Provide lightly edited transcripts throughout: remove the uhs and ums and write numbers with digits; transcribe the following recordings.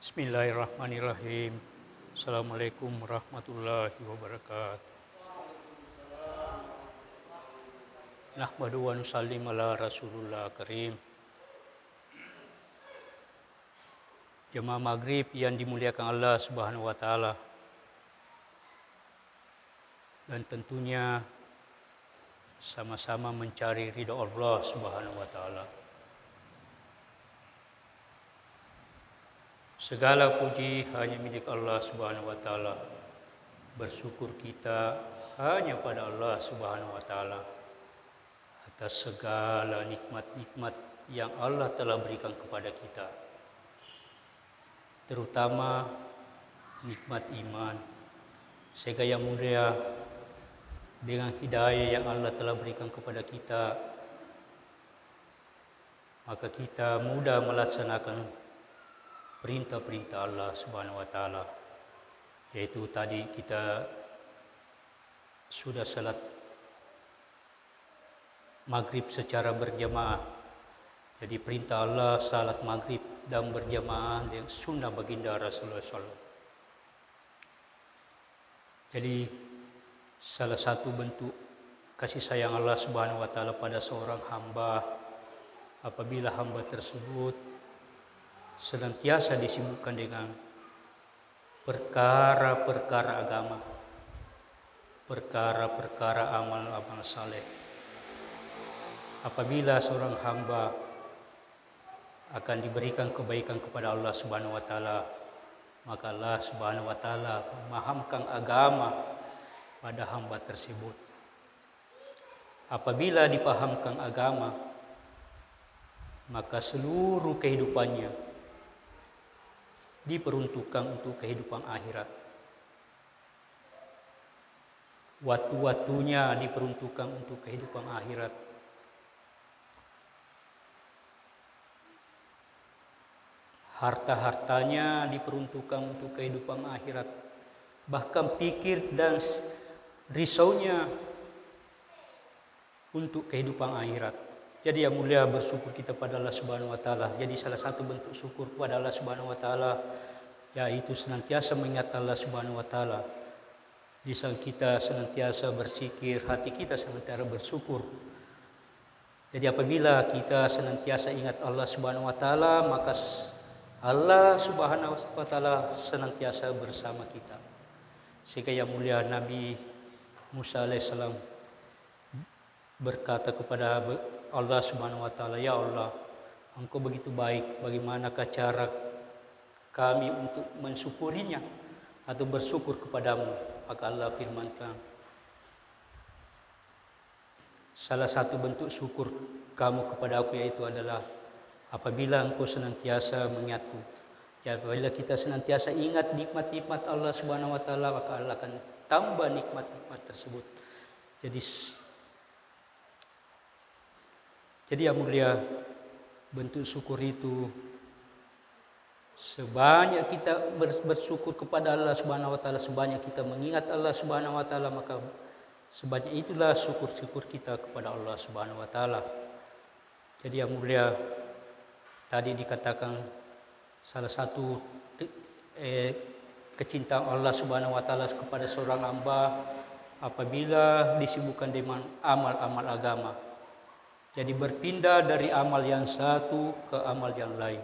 Bismillahirrahmanirrahim. Assalamualaikum warahmatullahi wabarakatuh. Nahmadu wa nusallim ala Rasulullah karim. Jemaah maghrib yang dimuliakan Allah Subhanahu wa taala. Dan tentunya sama-sama mencari ridha Allah Subhanahu wa taala. Segala puji hanya milik Allah Subhanahu wa taala. Bersyukur kita hanya pada Allah Subhanahu wa taala atas segala nikmat-nikmat yang Allah telah berikan kepada kita. Terutama nikmat iman. Sehingga yang mulia dengan hidayah yang Allah telah berikan kepada kita, maka kita mudah melaksanakan perintah-perintah Allah Subhanahu wa taala. Yaitu tadi kita sudah salat maghrib secara berjamaah. Jadi perintah Allah salat maghrib dan berjamaah dengan sunnah baginda Rasulullah SAW. Jadi salah satu bentuk kasih sayang Allah Subhanahu wa taala pada seorang hamba apabila hamba tersebut senantiasa disibukkan dengan perkara-perkara agama, perkara-perkara amal-amal saleh. Apabila seorang hamba akan diberikan kebaikan kepada Allah Subhanahu wa taala, maka Allah Subhanahu wa taala memahamkan agama pada hamba tersebut. Apabila dipahamkan agama, maka seluruh kehidupannya diperuntukkan untuk kehidupan akhirat. Waktu-waktunya diperuntukkan untuk kehidupan akhirat. Harta-hartanya diperuntukkan untuk kehidupan akhirat. Bahkan pikir dan risaunya untuk kehidupan akhirat. Jadi yang mulia bersyukur kita pada Allah Subhanahu wa taala. Jadi salah satu bentuk syukur kepada Allah Subhanahu wa taala yaitu senantiasa mengingat Allah Subhanahu wa taala. Di saat kita senantiasa berzikir, hati kita senantiasa bersyukur. Jadi apabila kita senantiasa ingat Allah Subhanahu wa taala, maka Allah Subhanahu wa taala senantiasa bersama kita. Sehingga yang mulia Nabi Musa alaihissalam berkata kepada Allah Subhanahu wa taala, "Ya Allah, Engkau begitu baik, bagaimanakah cara kami untuk mensyukurinya atau bersyukur kepadamu?" Maka Allah firmankan, "Salah satu bentuk syukur kamu kepada aku yaitu adalah apabila Engkau senantiasa mengingatku." Ya, apabila kita senantiasa ingat nikmat-nikmat Allah Subhanahu wa taala, maka Allah akan tambah nikmat-nikmat tersebut. Jadi yang mulia, bentuk syukur itu sebanyak kita bersyukur kepada Allah Subhanahu wa taala, sebanyak kita mengingat Allah Subhanahu wa taala, maka sebanyak itulah syukur-syukur kita kepada Allah Subhanahu wa taala. Jadi yang mulia, tadi dikatakan salah satu kecintaan Allah Subhanahu wa taala kepada seorang hamba apabila disibukkan dengan amal-amal agama. Jadi berpindah dari amal yang satu ke amal yang lain.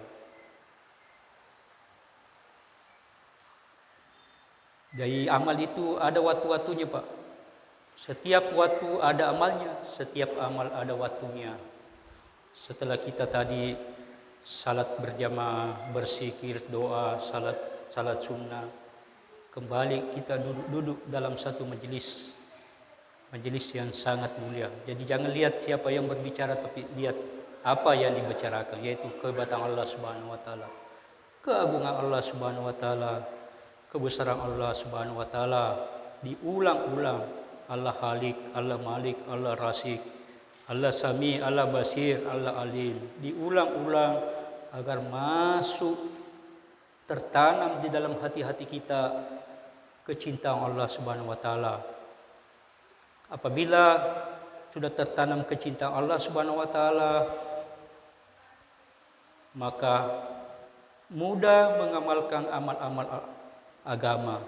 Jadi amal itu ada waktu-waktunya, Pak. Setiap waktu ada amalnya, setiap amal ada waktunya. Setelah kita tadi salat berjamaah, berzikir, doa, salat sunnah, kembali kita duduk dalam satu majelis yang sangat mulia. Jadi jangan lihat siapa yang berbicara, tapi lihat apa yang dibicarakan, yaitu kehebatan Allah Subhanahu wa taala, keagungan Allah Subhanahu wa taala, kebesaran Allah Subhanahu wa taala. Diulang-ulang, Allah Khalik, Allah Malik, Allah Razik, Allah Sami, Allah Basir, Allah Alim. Diulang-ulang agar masuk, tertanam di dalam hati-hati kita kecintaan Allah Subhanahu wa taala. Apabila sudah tertanam kecintaan Allah Subhanahu wa taala, maka mudah mengamalkan amal-amal agama.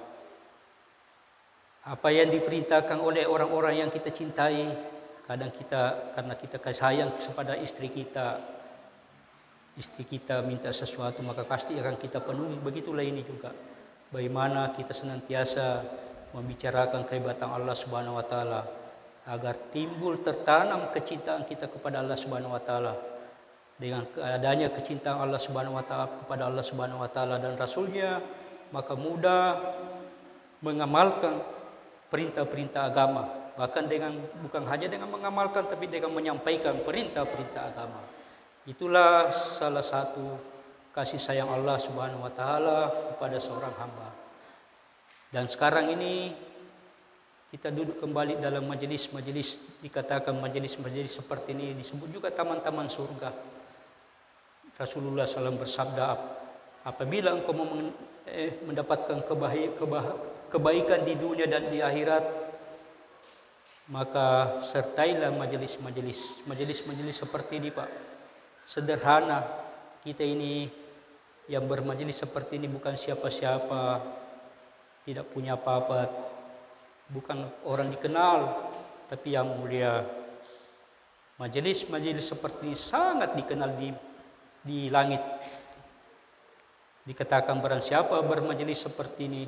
Apa yang diperintahkan oleh orang-orang yang kita cintai, kadang kita karena kita kasih sayang kepada istri kita minta sesuatu maka pasti akan kita penuhi. Begitulah ini juga. Bagaimana kita senantiasa membicarakan kehebatan Allah Subhanahu wa taala agar timbul tertanam kecintaan kita kepada Allah Subhanahu wa taala. Dengan adanya kecintaan Allah Subhanahu wa taala kepada Allah Subhanahu wa taala dan Rasulnya, maka mudah mengamalkan perintah-perintah agama. Bahkan bukan hanya dengan mengamalkan tapi dengan menyampaikan perintah-perintah agama. Itulah salah satu kasih sayang Allah Subhanahu wa taala kepada seorang hamba. Dan sekarang ini kita duduk kembali dalam majelis-majelis, dikatakan majelis-majelis seperti ini disebut juga taman-taman surga. Rasulullah SAW bersabda, apabila engkau mendapatkan kebaikan di dunia dan di akhirat, maka sertailah majelis-majelis seperti ini, Pak. Sederhana, kita ini yang bermajelis seperti ini bukan siapa-siapa, tidak punya apa-apa, bukan orang dikenal, tapi yang mulia. Majelis-majelis seperti ini sangat dikenal di langit. Dikatakan barang siapa bermajelis seperti ini,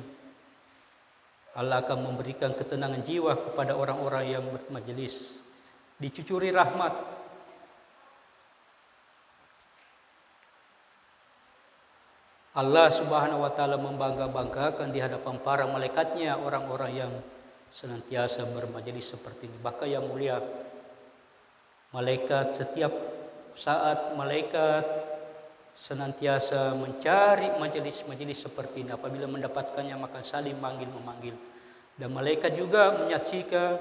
Allah akan memberikan ketenangan jiwa kepada orang-orang yang bermajelis. Dicucuri rahmat. Allah Subhanahu wa taala membangga-banggakan di hadapan para malaikatnya orang-orang yang senantiasa bermajelis seperti ini. Bahkan yang mulia, malaikat setiap saat senantiasa mencari majelis-majelis seperti ini. Apabila mendapatkannya maka saling memanggil. Dan malaikat juga menyaksikan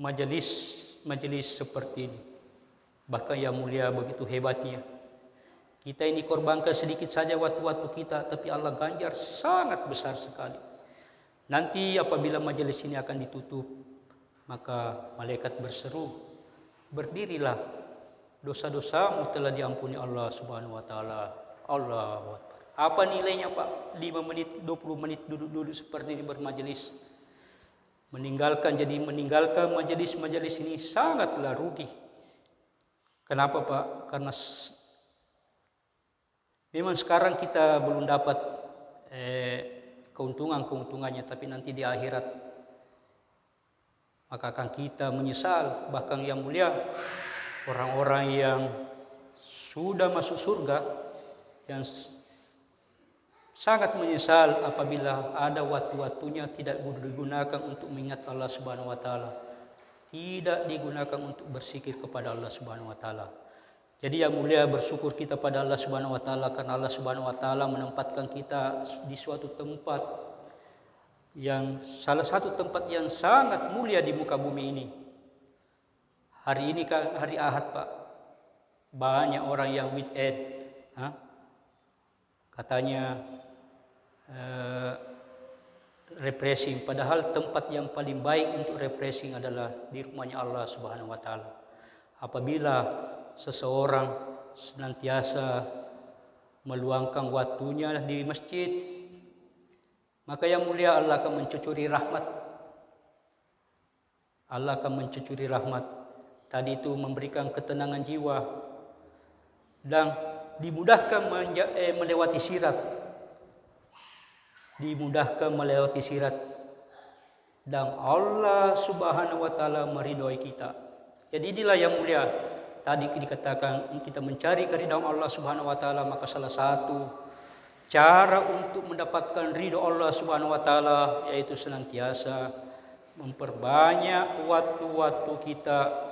majelis seperti ini. Bahkan yang mulia begitu hebatnya. Kita ini korbankan sedikit saja waktu-waktu kita, tapi Allah ganjar sangat besar sekali. Nanti apabila majelis ini akan ditutup, maka malaikat berseru, berdirilah, dosa-dosamu telah diampuni Allah Subhanahu wa taala. Allahu Akbar. Apa nilainya, Pak? 5 menit, 20 menit duduk-duduk seperti ini bermajelis. Meninggalkan majelis-majelis ini sangatlah rugi. Kenapa, Pak? Karena memang sekarang kita belum dapat keuntungannya, tapi nanti di akhirat maka akan kita menyesal. Bahkan yang mulia, orang-orang yang sudah masuk surga yang sangat menyesal apabila ada waktu-waktunya tidak digunakan untuk mengingat Allah Subhanahu wa taala, tidak digunakan untuk berzikir kepada Allah Subhanahu wa taala. Jadi yang mulia, bersyukur kita pada Allah Subhanahu wa taala karena Allah Subhanahu wa taala menempatkan kita di suatu tempat yang salah satu tempat yang sangat mulia di muka bumi ini. Hari ini kan hari Ahad, Pak. Banyak orang yang weekend, katanya refreshing. Padahal tempat yang paling baik untuk refreshing adalah di rumahnya Allah Subhanahu wa taala. Apabila seseorang senantiasa meluangkan waktunya di masjid, maka yang mulia Allah akan mencucuri rahmat. Allah akan mencucuri rahmat. Tadi itu memberikan ketenangan jiwa dan dimudahkan melewati sirat. Dan Allah Subhanahu wa taala meridhoi kita. Jadi inilah yang mulia. Tadi dikatakan kita mencari keridhaan Allah Subhanahu wa taala, maka salah satu cara untuk mendapatkan ridho Allah Subhanahu wa taala yaitu senantiasa memperbanyak waktu-waktu kita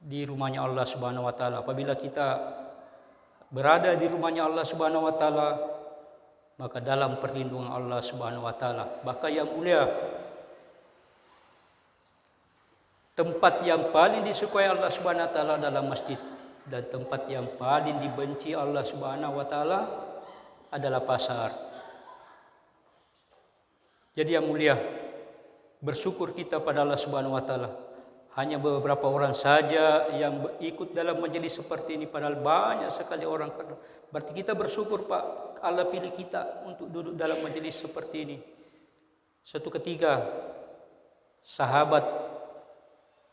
di rumahnya Allah Subhanahu wa taala. Apabila kita berada di rumahnya Allah Subhanahu wa taala, maka dalam perlindungan Allah Subhanahu wa taala. Bahkan yang mulia, tempat yang paling disukai Allah Subhanahu wa taala adalah masjid, dan tempat yang paling dibenci Allah Subhanahu wa taala adalah pasar. Jadi yang mulia, bersyukur kita pada Allah Subhanahu wa taala. hanya beberapa orang saja yang ikut dalam majelis seperti ini, padahal banyak sekali orang. Berarti kita bersyukur Pak, Allah pilih kita untuk duduk dalam majelis seperti ini. Suatu ketika sahabat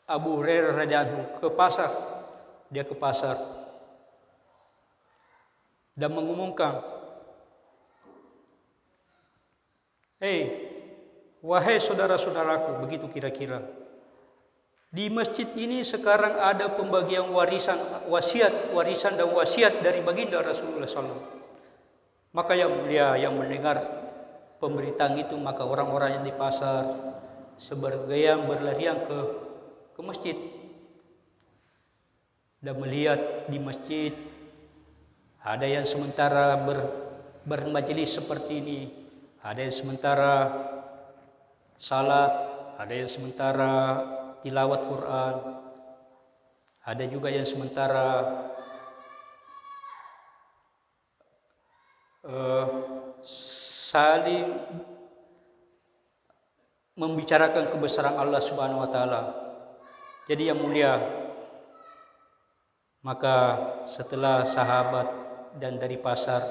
Abu Hurairah radhiyallahu anhu ke pasar, dia ke pasar dan mengumumkan, wahai saudara-saudaraku, begitu kira-kira. Di masjid ini sekarang ada pembagian warisan dan wasiat dari baginda Rasulullah SAW. Maka yang mendengar pemberitaan itu, maka orang-orang yang di pasar sebagian berlarian ke masjid dan melihat di masjid ada yang sementara bermajelis seperti ini, ada yang sementara salat, ada yang sementara tilawat Quran, ada juga yang sementara saling membicarakan kebesaran Allah Subhanahu wa taala. Jadi yang mulia, maka setelah sahabat dan dari pasar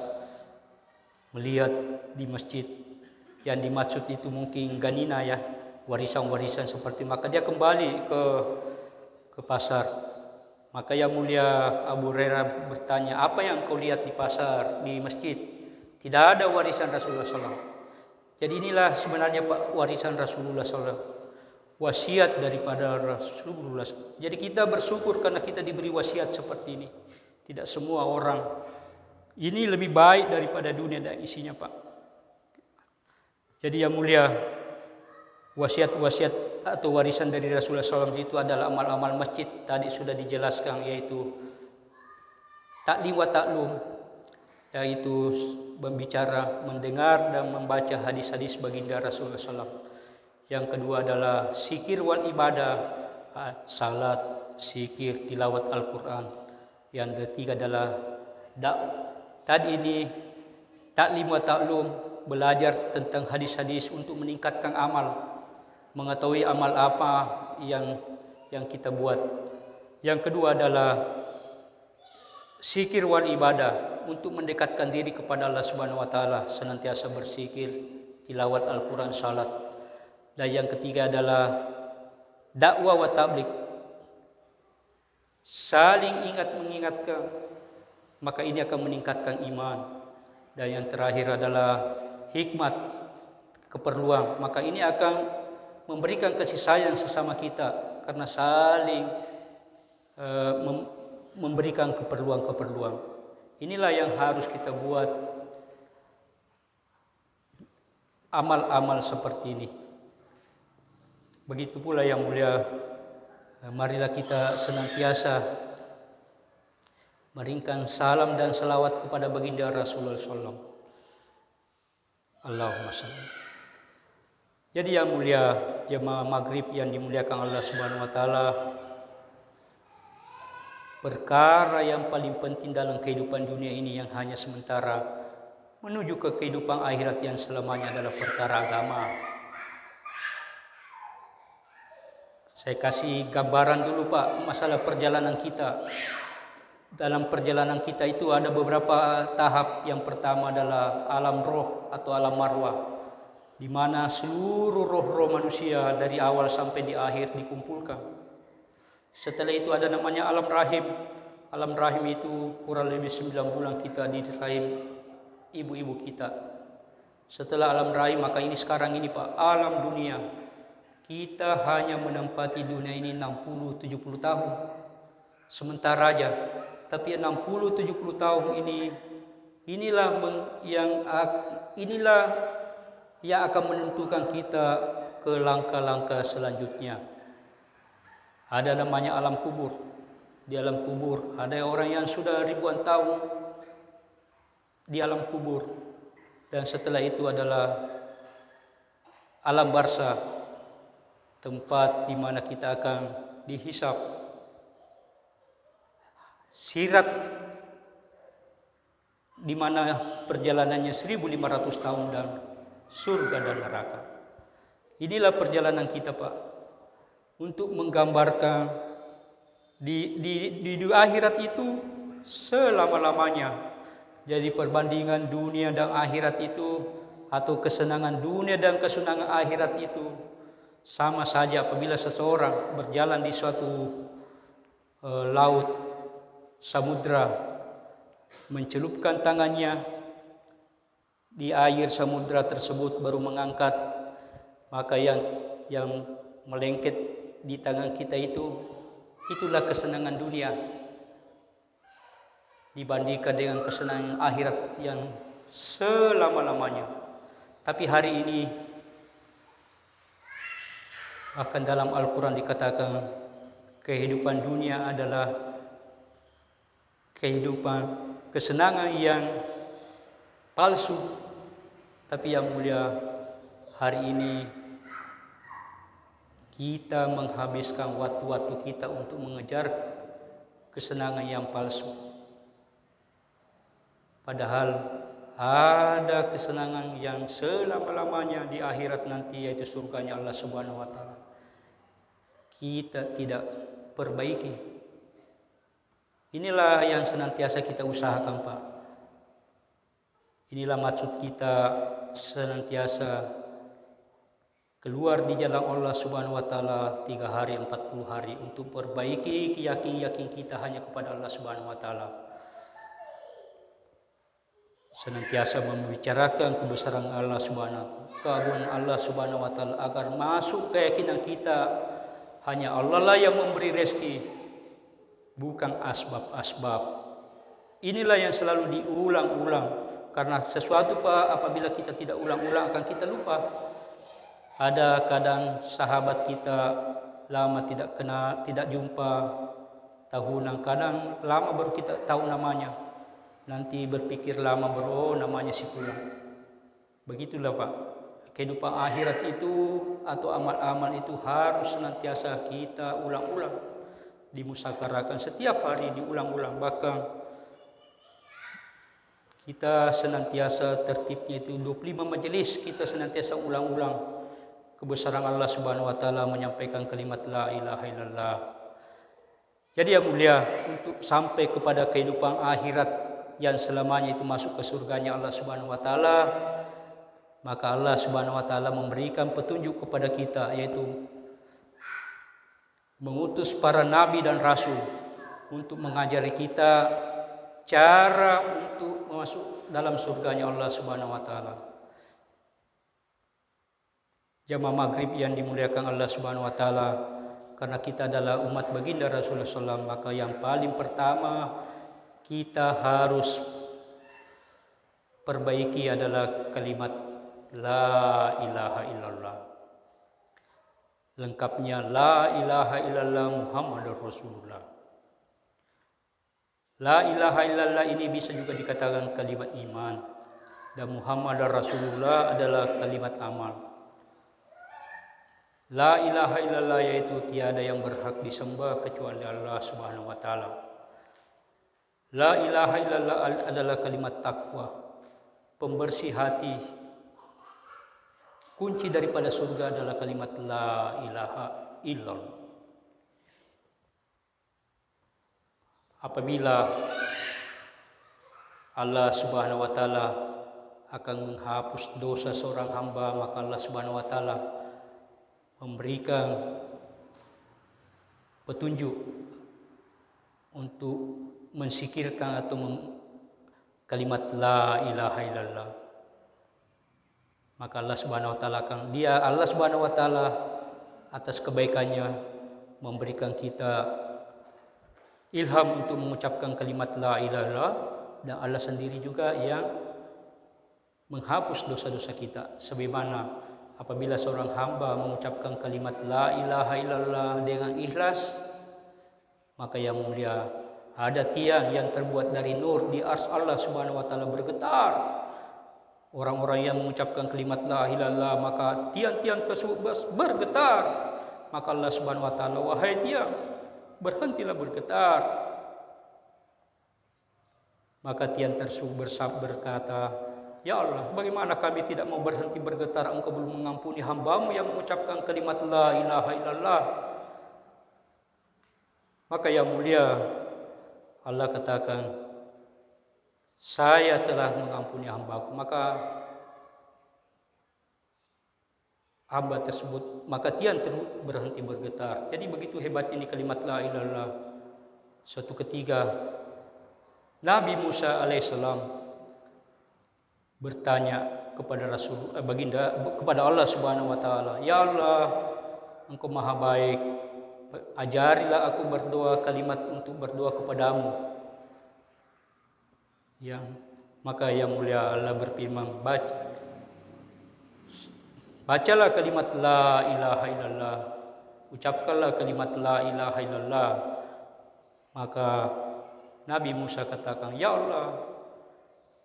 melihat di masjid yang dimaksud itu mungkin ganina ya, warisan-warisan seperti, maka dia kembali ke pasar. Maka yang mulia Abu Hurairah bertanya, apa yang kau lihat di pasar, di masjid? Tidak ada warisan Rasulullah SAW. Jadi inilah sebenarnya Pak warisan Rasulullah SAW, wasiat daripada Rasulullah SAW. Jadi kita bersyukur karena kita diberi wasiat seperti ini. Tidak semua orang, ini lebih baik daripada dunia dan isinya Pak. Jadi yang mulia, wasiat atau warisan dari Rasulullah SAW itu adalah amal-amal masjid. Tadi sudah dijelaskan, yaitu taklim wa taklum, yaitu berbicara, mendengar dan membaca hadis-hadis baginda Rasulullah SAW. Yang kedua adalah zikir wal ibadah, salat, zikir, tilawat Al-Quran. Yang ketiga adalah tadi ini taklim wa taklum, belajar tentang hadis-hadis untuk meningkatkan amal, mengetahui amal apa yang kita buat. Yang kedua adalah zikir wal ibadah, untuk mendekatkan diri kepada Allah Subhanahu wa taala, senantiasa berzikir, tilawat Al-Qur'an, salat. Dan yang ketiga adalah dakwah wa tabligh, saling ingat mengingatkan, maka ini akan meningkatkan iman. Dan yang terakhir adalah hikmat, keperluan, maka ini akan memberikan kasih sayang sesama kita karena saling memberikan keperluan-keperluan. Inilah yang harus kita buat, amal-amal seperti ini. Begitu pula yang mulia, marilah kita senantiasa meringkan salam dan salawat kepada baginda Rasulullah SAW. Allahumma shalli. Jadi yang mulia jemaah maghrib yang dimuliakan Allah Subhanahu wa taala, perkara yang paling penting dalam kehidupan dunia ini yang hanya sementara menuju ke kehidupan akhirat yang selamanya adalah perkara agama. Saya kasih gambaran dulu Pak, masalah perjalanan kita. Dalam perjalanan kita itu ada beberapa tahap. Yang pertama adalah alam roh atau alam marwah, di mana seluruh roh-roh manusia dari awal sampai di akhir dikumpulkan. Setelah itu ada namanya alam rahim. Alam rahim itu kurang lebih 9 bulan kita di rahim ibu-ibu kita. Setelah alam rahim, maka ini sekarang ini Pak, alam dunia. Kita hanya menempati dunia ini 60-70 tahun. Sementara aja. Tapi 60-70 tahun inilah yang akan menentukan kita ke langkah-langkah selanjutnya. Ada namanya alam kubur. Di alam kubur ada orang yang sudah ribuan tahun di alam kubur. Dan setelah itu adalah alam barzakh, tempat di mana kita akan dihisab. Sirat, di mana perjalanannya 1500 tahun, dan surga dan neraka. Inilah perjalanan kita Pak. untuk menggambarkan di akhirat itu selama-lamanya. Jadi perbandingan dunia dan akhirat itu, atau kesenangan dunia dan kesenangan akhirat itu sama saja apabila seseorang berjalan di suatu laut, samudra, mencelupkan tangannya di air samudra tersebut baru mengangkat, maka yang melengket di tangan kita itulah kesenangan dunia dibandingkan dengan kesenangan akhirat yang selama-lamanya. Tapi hari ini bahkan dalam Al-Quran dikatakan kehidupan dunia adalah kehidupan kesenangan yang palsu. Tapi yang mulia, hari ini kita menghabiskan waktu-waktu kita untuk mengejar kesenangan yang palsu. Padahal ada kesenangan yang selama-lamanya di akhirat nanti, yaitu surganya Allah Subhanahu wa taala. Kita tidak perbaiki. Inilah yang senantiasa kita usahakan, Pak. Inilah maksud kita senantiasa keluar di jalan Allah Subhanahu wa taala 3 hari 40 hari untuk perbaiki keyakinan kita hanya kepada Allah Subhanahu wa taala. Senantiasa membicarakan kebesaran Allah Subhanahu, keagungan Allah Subhanahu wa taala, agar masuk keyakinan kita hanya Allah lah yang memberi rezeki, bukan asbab-asbab. Inilah yang selalu diulang-ulang, karena sesuatu Pak, apabila kita tidak ulang-ulang akan kita lupa. Ada kadang sahabat kita lama tidak kenal, tidak jumpa, tahunan, kadang lama baru kita tahu namanya. Nanti berpikir lama namanya si fulan. Begitulah Pak. Kehidupan akhirat itu atau amal-amal itu harus senantiasa kita ulang-ulang, dimusyawarahkan setiap hari, diulang-ulang. Bahkan kita senantiasa tertibnya itu 25 majelis kita senantiasa ulang-ulang kebesaran Allah Subhanahu wa taala, menyampaikan kalimat la ilaha illallah. Jadi yang mulia, untuk sampai kepada kehidupan akhirat yang selamanya itu masuk ke surganya Allah Subhanahu wa taala, maka Allah Subhanahu wa taala memberikan petunjuk kepada kita, yaitu mengutus para nabi dan rasul untuk mengajari kita cara untuk masuk dalam surganya Allah Subhanahu wa taala. Jamaah maghrib yang dimuliakan Allah Subhanahu wa taala, karena kita adalah umat baginda Rasulullah SAW, maka yang paling pertama kita harus perbaiki adalah kalimat la ilaha illallah. Lengkapnya la ilaha illallah Muhammadur Rasulullah. La ilaha illallah ini bisa juga dikatakan kalimat iman, dan Muhammadur Rasulullah adalah kalimat amal. La ilaha illallah yaitu tiada yang berhak disembah kecuali Allah Subhanahu wa taala. La ilaha illallah adalah kalimat takwa, pembersih hati. Kunci daripada surga adalah kalimat la ilaha illallah. Apabila Allah Subhanahu wa taala akan menghapus dosa seorang hamba, maka Allah Subhanahu wa taala memberikan petunjuk untuk mensikirkan atau kalimat la ilaha illallah. Maka Allah Subhanahu wa taala Allah Subhanahu wa taala atas kebaikannya memberikan kita ilham untuk mengucapkan kalimat la ilaha illallah, dan Allah sendiri juga yang menghapus dosa-dosa kita. Sebagaimana apabila seorang hamba mengucapkan kalimat la ilaha illallah dengan ikhlas, maka yang mulia, ada tiang yang terbuat dari nur di arsy Allah Subhanahu wa taala bergetar. Orang-orang yang mengucapkan kalimat la ilaha illallah, maka tiang-tiang tersebut bergetar. Maka Allah Subhanahu wa taala, wahai tiang, berhentilah bergetar. Maka tiang tersebut berkata, ya Allah, bagaimana kami tidak mau berhenti bergetar? Engkau belum mengampuni hambamu yang mengucapkan kalimat la ilaha illallah. Maka yang mulia Allah katakan, saya telah mengampuni hambaku. Maka hamba tersebut, maka tiang berhenti bergetar. Jadi begitu hebat ini kalimat la ilaha illallah. Suatu ketika Nabi Musa alaihissalam bertanya kepada kepada Allah Subhanahu wa taala, "Ya Allah, Engkau Maha baik. Ajarilah aku berdoa kalimat untuk berdoa kepadamu." Maka yang mulia Allah berfirman, bacalah kalimat la ilaha illallah, ucapkanlah kalimat la ilaha illallah. Maka Nabi Musa katakan, "Ya Allah,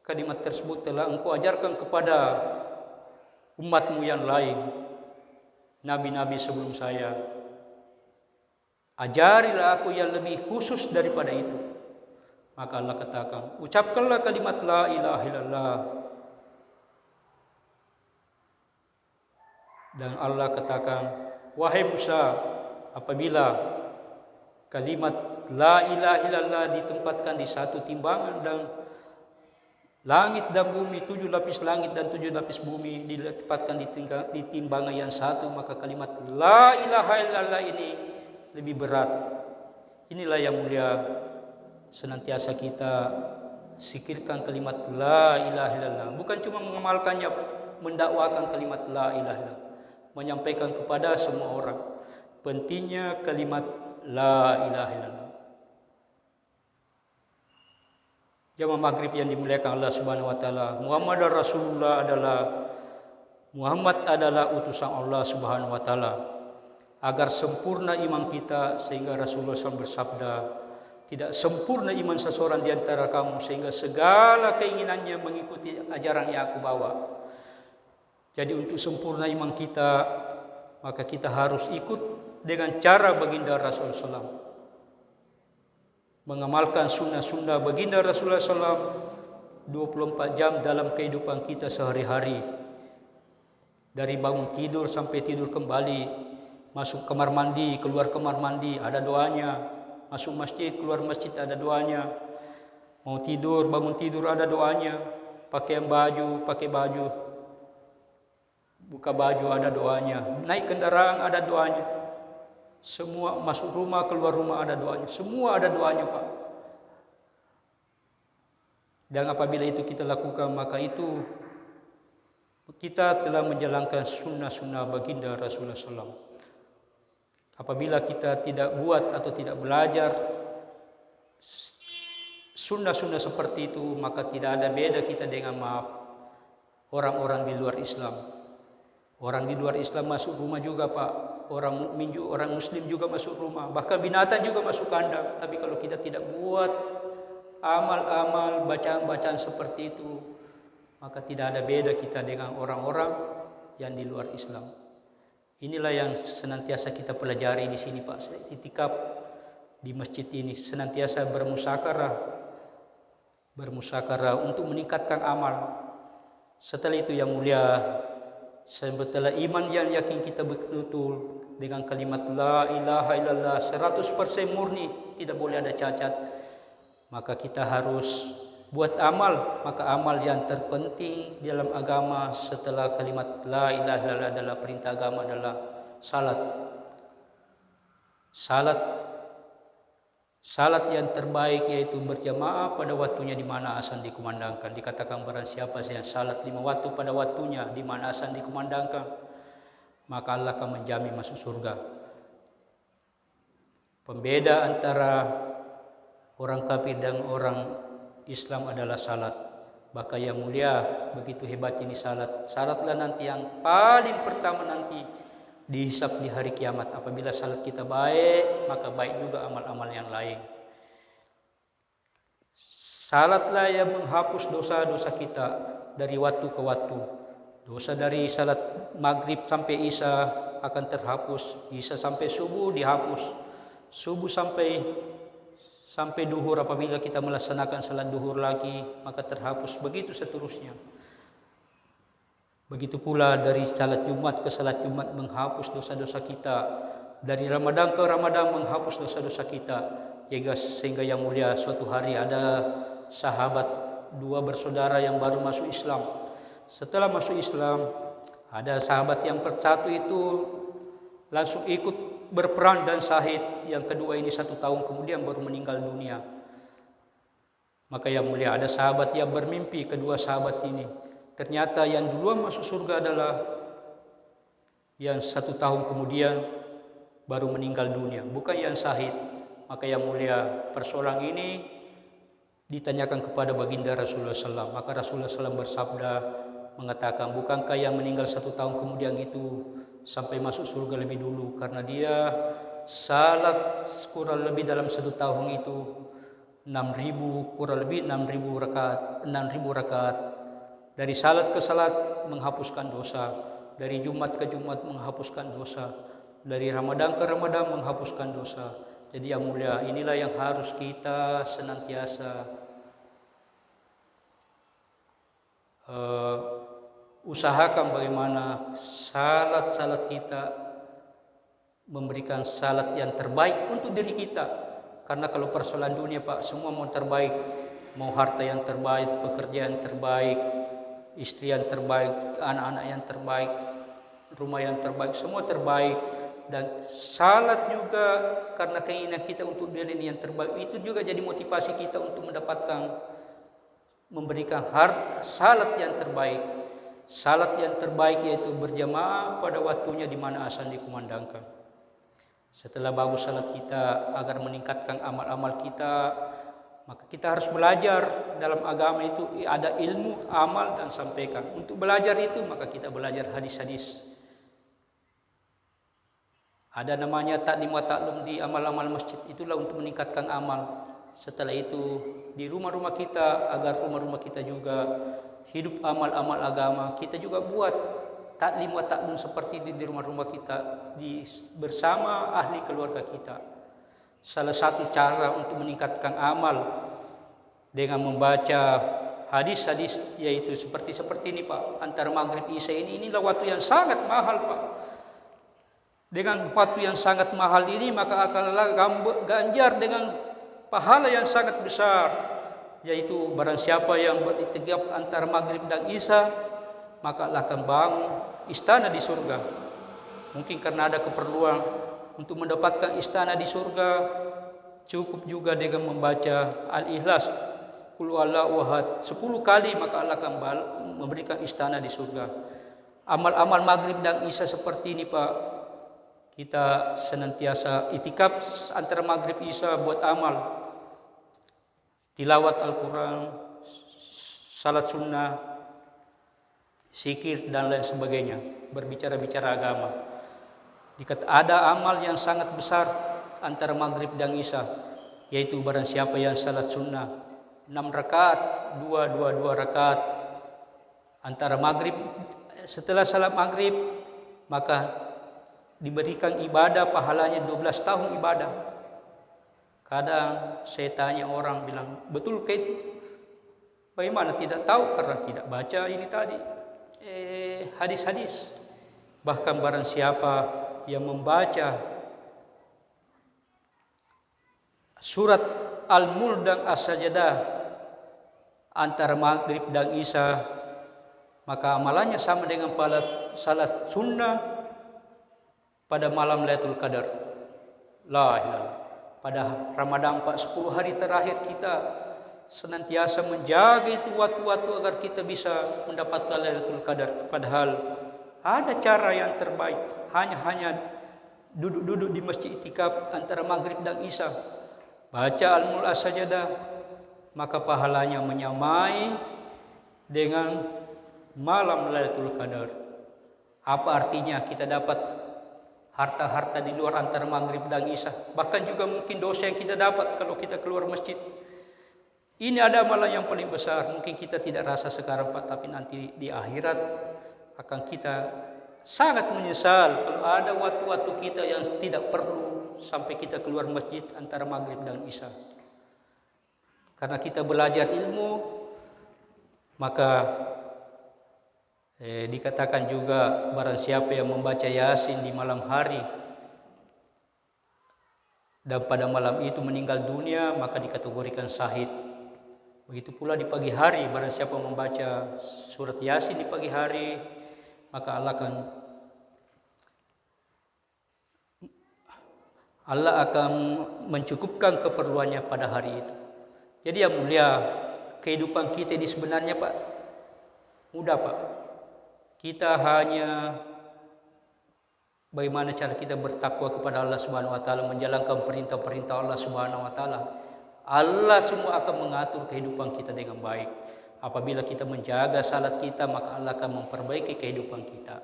kalimat tersebut telah Engkau ajarkan kepada umatmu yang lain, nabi-nabi sebelum saya. Ajarilah aku yang lebih khusus daripada itu." Maka Allah katakan, ucapkanlah kalimat la ilaha illallah. Dan Allah katakan, "Wahai Musa, apabila kalimat la ilaha illallah ditempatkan di satu timbangan dan langit dan bumi, 7 lapis langit dan 7 lapis bumi ditempatkan di timbangan yang satu, maka kalimat la ilaha illallah ini lebih berat." Inilah yang mulia, senantiasa kita zikirkan kalimat la ilaha illallah. Bukan cuma mengamalkannya, mendakwakan kalimat la ilaha illallah, menyampaikan kepada semua orang pentingnya kalimat la ilaha illallah. Jamaah maghrib yang dimuliakan Allah Subhanahu wa taala, Muhammad adalah utusan Allah Subhanahu wa taala. Agar sempurna iman kita, sehingga Rasulullah SAW bersabda, "Tidak sempurna iman seseorang di antara kamu sehingga segala keinginannya mengikuti ajaran yang aku bawa." Jadi untuk sempurna iman kita, maka kita harus ikut dengan cara baginda Rasulullah SAW, mengamalkan sunnah-sunnah baginda Rasulullah SAW 24 jam dalam kehidupan kita sehari-hari. Dari bangun tidur sampai tidur kembali, masuk kamar mandi, keluar kamar mandi, ada doanya. Masuk masjid, keluar masjid, ada doanya. Mau tidur, bangun tidur, ada doanya. Pakai baju, buka baju, ada doanya. Naik kendaraan, ada doanya. Semua masuk rumah, keluar rumah, ada doanya. Semua ada doanya, Pak. Dan apabila itu kita lakukan, maka itu kita telah menjalankan sunnah-sunnah baginda Rasulullah SAW. Apabila kita tidak buat atau tidak belajar sunnah-sunnah seperti itu, maka tidak ada beda kita dengan orang-orang di luar Islam. Orang di luar Islam masuk rumah juga, Pak. Orang Muslim juga masuk rumah. Bahkan binatang juga masuk kandang. Tapi kalau kita tidak buat amal-amal, bacaan-bacaan seperti itu, maka tidak ada beda kita dengan orang-orang yang di luar Islam. Inilah yang senantiasa kita pelajari di sini, Pak. Itikaf di masjid ini senantiasa bermusakarah untuk meningkatkan amal. Setelah itu yang mulia, setelah iman yang yakin kita betul-betul dengan kalimat la ilaha illallah 100% murni, tidak boleh ada cacat, maka kita harus buat amal. Maka amal yang terpenting dalam agama setelah kalimat la ilaha illallah adalah perintah agama adalah salat. Salat yang terbaik yaitu berjamaah pada waktunya di mana azan dikumandangkan. Dikatakan barang siapa yang salat 5 waktu pada waktunya di mana azan dikumandangkan, maka Allah akan menjamin masuk surga. Pembeda antara orang kafir dan orang Islam adalah salat. Maka yang mulia, begitu hebat ini salat. Salatlah nanti yang paling pertama nanti dihisab di hari kiamat. Apabila salat kita baik, maka baik juga amal-amal yang lain. Salatlah yang menghapus dosa-dosa kita dari waktu ke waktu. Dosa dari salat maghrib sampai isya akan terhapus. Isya sampai subuh dihapus. Subuh sampai duhur, apabila kita melaksanakan salat duhur lagi, maka terhapus. Begitu seterusnya. Begitu pula dari salat Jumat ke salat Jumat menghapus dosa-dosa kita. dari Ramadan ke Ramadan menghapus dosa-dosa kita. Sehingga yang mulia suatu hari ada sahabat, dua bersaudara yang baru masuk Islam. Setelah masuk Islam, ada sahabat yang satu itu langsung ikut berperang dan syahid. Yang kedua ini 1 tahun kemudian baru meninggal dunia. Maka yang mulia ada sahabat yang bermimpi kedua sahabat ini. Ternyata yang duluan masuk surga adalah yang 1 tahun kemudian baru meninggal dunia, bukan yang syahid. Maka yang mulia persoalan ini ditanyakan kepada baginda Rasulullah SAW. Maka Rasulullah SAW bersabda mengatakan, bukankah yang meninggal 1 tahun kemudian itu sampai masuk surga lebih dulu, karena dia salat kurang lebih dalam 1 tahun itu 6.000, kurang lebih 6.000 rakaat, 6.000 rakaat. Dari salat ke salat menghapuskan dosa, dari Jumat ke Jumat menghapuskan dosa, dari Ramadan ke Ramadan menghapuskan dosa. Jadi yang mulia, inilah yang harus kita senantiasa usahakan, bagaimana salat-salat kita memberikan salat yang terbaik untuk diri kita. Karena kalau persoalan dunia Pak, semua mau terbaik, mau harta yang terbaik, pekerjaan terbaik, istri yang terbaik, anak-anak yang terbaik, rumah yang terbaik, semua terbaik. Dan salat juga karena keinginan kita untuk diri yang terbaik, itu juga jadi motivasi kita untuk mendapatkan, memberikan salat yang terbaik. Salat yang terbaik yaitu berjamaah pada waktunya di mana azan dikumandangkan. Setelah bagus salat kita, agar meningkatkan amal-amal kita, maka kita harus belajar. Dalam agama itu ada ilmu, amal, dan sampaikan. Untuk belajar itu maka kita belajar hadis-hadis. Ada namanya taklim wa taklum di amal-amal masjid, itulah untuk meningkatkan amal. Setelah itu di rumah-rumah kita, agar rumah-rumah kita juga hidup amal-amal agama, kita juga buat taklim wa taklum seperti di rumah-rumah kita, bersama ahli keluarga kita. Salah satu cara untuk meningkatkan amal dengan membaca hadis-hadis, yaitu seperti ini Pak, antara maghrib isya inilah waktu yang sangat mahal Pak. Dengan waktu yang sangat mahal ini maka akanlah ganjar dengan pahala yang sangat besar, yaitu barang siapa yang beriktikaf antara maghrib dan isya, maka akan bangun istana di surga. Mungkin karena ada keperluan untuk mendapatkan istana di surga, cukup juga dengan membaca Al-Ikhlas, Qul huwallahu ahad 10 kali, maka Allah akan memberikan istana di surga. Amal-amal maghrib dan isya seperti ini Pak, kita senantiasa itikaf antara maghrib isya, buat amal, tilawat Al-Quran, salat sunnah, zikir dan lain sebagainya, berbicara-bicara agama. Ada amal yang sangat besar antara maghrib dan isya, yaitu barang siapa yang salat sunnah 6 rakaat, 2 rakaat antara maghrib, setelah salat maghrib maka diberikan ibadah pahalanya 12 tahun ibadah. Kadang saya tanya orang bilang, betul ke itu? Bagaimana tidak tahu? Karena tidak baca ini tadi hadis-hadis. Bahkan barang siapa yang membaca surat Al-Mulk dan As-Sajdah antara maghrib dan isya, maka amalannya sama dengan salat sunnah pada malam Lailatul Qadar. La ilaha. Pada Ramadan 10 hari terakhir kita senantiasa menjaga itu waktu-waktu agar kita bisa mendapatkan Lailatul Qadar. Padahal ada cara yang terbaik, hanya duduk-duduk di masjid itikaf antara maghrib dan isya, baca Al-Mulk As-Sajdah, maka pahalanya menyamai dengan malam Lailatul Qadar. Apa artinya kita dapat harta-harta di luar antara maghrib dan isya, bahkan juga mungkin dosa yang kita dapat kalau kita keluar masjid. Ini ada amalan yang paling besar, mungkin kita tidak rasa sekarang Pak, tapi nanti di akhirat akan kita sangat menyesal kalau ada waktu-waktu kita yang tidak perlu sampai kita keluar masjid antara maghrib dan isya. Karena kita belajar ilmu, maka dikatakan juga barang siapa yang membaca Yasin di malam hari, dan pada malam itu meninggal dunia, maka dikategorikan syahid. Begitu pula di pagi hari, barang siapa membaca surat Yasin di pagi hari, maka Allah akan mencukupkan keperluannya pada hari itu. Jadi yang mulia, kehidupan kita ini sebenarnya Pak, mudah Pak. Kita hanya bagaimana cara kita bertakwa kepada Allah Subhanahu wa taala, menjalankan perintah-perintah Allah Subhanahu wa taala. Allah semua akan mengatur kehidupan kita dengan baik. Apabila kita menjaga salat kita, maka Allah akan memperbaiki kehidupan kita.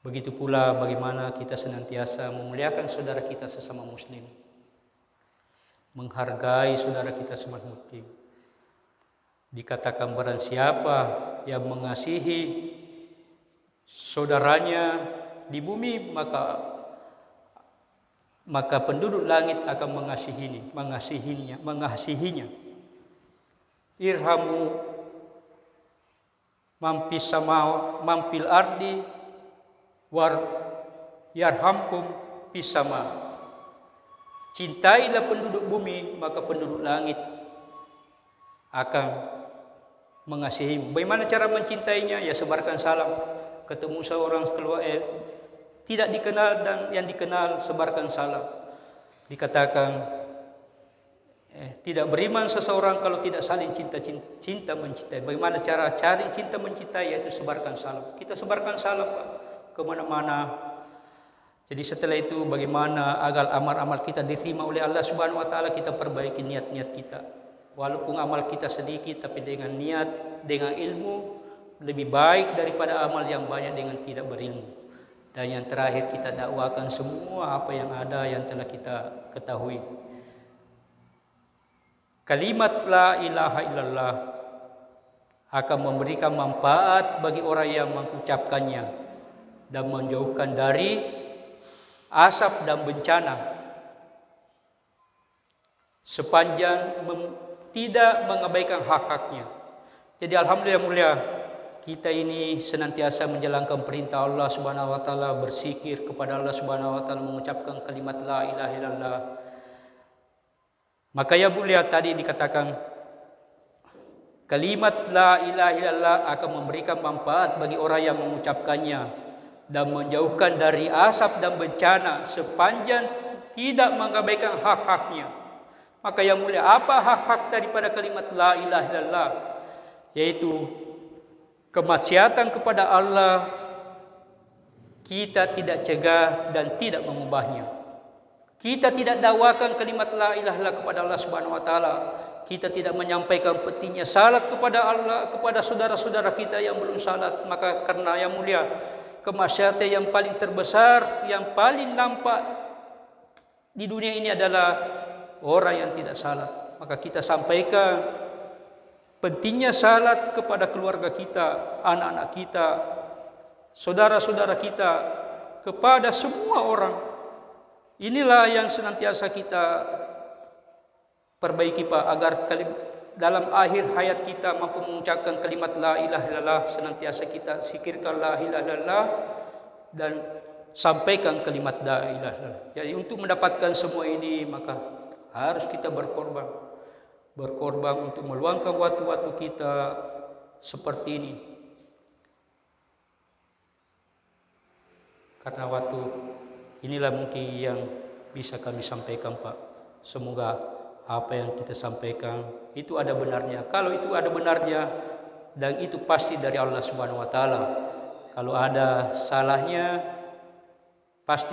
Begitu pula bagaimana kita senantiasa memuliakan saudara kita sesama muslim, menghargai saudara kita sesama muslim. Dikatakan barang siapa yang mengasihi saudaranya di bumi, maka penduduk langit akan mengasihinya. Irhamu mampis sama mampil ardi war yarhamkum pisama. Cintailah penduduk bumi, maka penduduk langit akan mengasihimu. Bagaimana cara mencintainya? Ya sebarkan salam. Ketemu seorang tidak dikenal dan yang dikenal, sebarkan salam. Dikatakan tidak beriman seseorang kalau tidak saling cinta mencintai. Bagaimana cara cari cinta mencintai? Yaitu sebarkan salam. Kita sebarkan salam Pak, kemana-mana. Jadi setelah itu bagaimana agar amal-amal kita diterima oleh Allah Subhanahu wa taala, kita perbaiki niat-niat kita. Walaupun amal kita sedikit, tapi dengan niat, dengan ilmu lebih baik daripada amal yang banyak dengan tidak berilmu. Dan yang terakhir, kita dakwakan semua apa yang ada yang telah kita ketahui. Kalimat la ilaha illallah akan memberikan manfaat bagi orang yang mengucapkannya dan menjauhkan dari asap dan bencana, sepanjang tidak mengabaikan hak-haknya. Jadi alhamdulillah mulia, kita ini senantiasa menjalankan perintah Allah Subhanahu wa taala, berzikir kepada Allah Subhanahu wa taala, mengucapkan kalimat la ilaha illallah. Maka ya mulia, tadi dikatakan kalimat la ilaha illallah akan memberikan manfaat bagi orang yang mengucapkannya dan menjauhkan dari asap dan bencana sepanjang tidak mengabaikan hak-haknya. Maka yang mulia, apa hak-hak daripada kalimat la ilaha illallah? Yaitu kemaksiatan kepada Allah kita tidak cegah dan tidak mengubahnya. Kita tidak dakwakan kalimat la ilaha illallah kepada Allah Subhanahu wa taala. Kita tidak menyampaikan pentingnya salat kepada Allah, kepada saudara-saudara kita yang belum salat. Maka karena yang mulia, kemaksiatan yang paling terbesar, yang paling nampak di dunia ini adalah orang yang tidak salat. Maka kita sampaikan pentingnya salat kepada keluarga kita, anak-anak kita, saudara-saudara kita, kepada semua orang. Inilah yang senantiasa kita perbaiki Pak, agar dalam akhir hayat kita mampu mengucapkan kalimat la ilaha illallah. Senantiasa kita zikirkan la ilaha illallah dan sampaikan kalimat la ilaha illallah. Jadi untuk mendapatkan semua ini, maka harus kita berkorban untuk meluangkan waktu-waktu kita seperti ini. Karena waktu inilah mungkin yang bisa kami sampaikan Pak. Semoga apa yang kita sampaikan itu ada benarnya. Kalau itu ada benarnya, dan itu pasti dari Allah Subhanahu wa taala. Kalau ada salahnya, pasti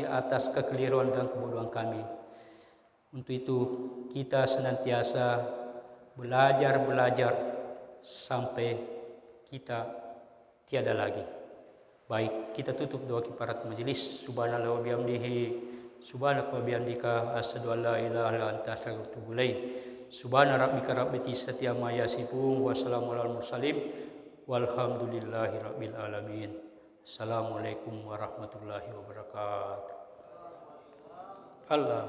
atas kekeliruan dan kebodohan kami. Untuk itu kita senantiasa belajar sampai kita tiada lagi. Baik, kita tutup doa kifarat majelis. Subhanallah wa bihamdihi, subhanaka wa bihamdika, asyhadu an la ilaha illa anta, astaghfiruka wa atubu ilaik. Subhana rabbika rabbil izzati amma yasifun, wa salamun alal mursalin, walhamdulillahi rabbil alamin. Assalamualaikum warahmatullahi wabarakatuh. Allah